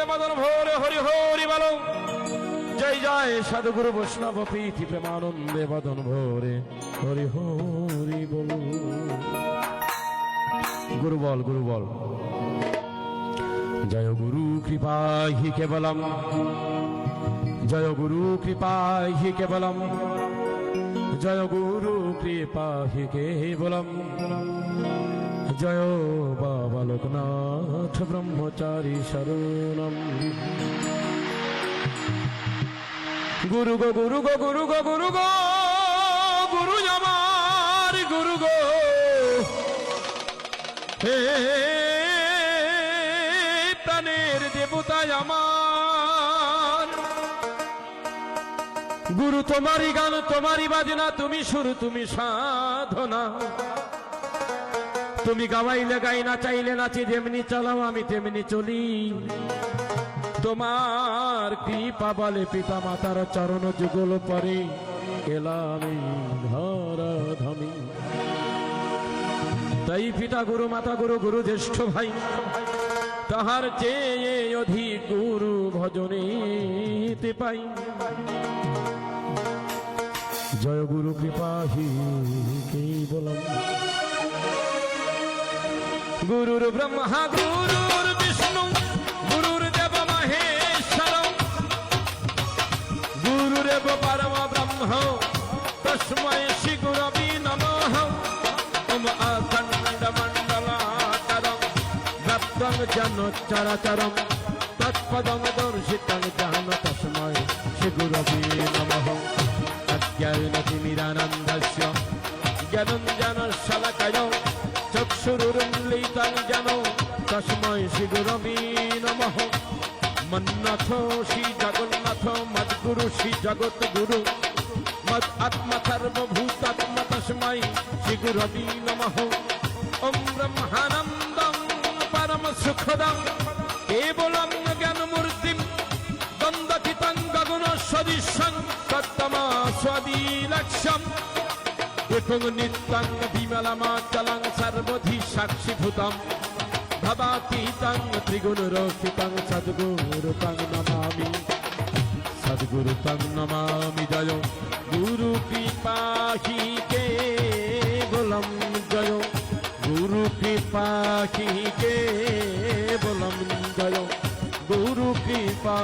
বেদন ভোরে হরি হরি বলো। জয় জয় সাধুগুরু বৈষ্ণব প্রীতি প্রেমানন্দে বদন ভোরে হরি হরি বল। গুরু বল, গুরু বল। জয় গুরু কৃপা হি কেবলম, জয় গুরু কৃপা হি কেবলম, জয় গুরু কৃপা হি কেবলম। জয় বাবা লোকনাথ ব্রহ্মচারী শরণম। গুরু গো গুরু গো গুরু গো গুরু গো, গুরু আমার গুরু গো। হে প্রাণের দেবতা আমার, গুরু তোমারই গান তোমারই বাজনা, তুমি সুর তুমি সাধনা। তুমি গাওয়াইলে গাই, না চাইলে নাচি, যেমনি চালাও আমি তেমনি চলি। তোমার কৃপা বলে পিতা মাতার চরণ যুগল পরে এলাম ধরা ধামি। তাই পিতা গুরু মাতা গুরু গুরু জ্যেষ্ঠ ভাই, তাহার চেয়ে অধিক গুরু ভজনেতে পাই। জয় গুরু কৃপা হি কেবলম। গুরুর ব্রহ্মা গুরুর বিষ্ণু গুরুর দেব মহেশ্বর, গুরুরেব পরম ব্রহ্ম তস্मै শ্রী গুরবে নমঃ। ওম অখণ্ড মণ্ডলাকারং ব্যাপ্তং যেন চরাচরং তৎপদং দর্শিতং যেন তস্मै শ্রী গুরবে নমঃ। অজ্ঞানেন তিমিরানন্দস্য জ্ঞানঞ্জন শলাকায় চক্ষুরুন্মিলিতং যেন তস্मै শ্রী গুরবে নমঃ। মন্নাথ শ্রী জগন্নাথ মদ্গুরু শ্রী জগৎগুরু মদ আত্মা সর্বভূতাত্মা তস্मै শ্রী গুরবে নমঃ। ওম ব্রহ্মানন্দং পরম সুখদং কেবলং জ্ঞানমূর্তিং দ্বন্দ্বাতীতং গগন সদৃশং তত্তমাস্বাদিলক্ষ্যম। একং নিত্যং বিমলমাচলং সর্বধি সাক্ষীভূতম ভবাতীতং ত্রিগুণরক্ষিতং সদ্গুরুতং নমামি, সদ্গুরুতং নমামি। জয় গুরু কৃপা হি কেবলম, জয় গুরু কৃপা হি কেবলম, জয় গুরু কৃপা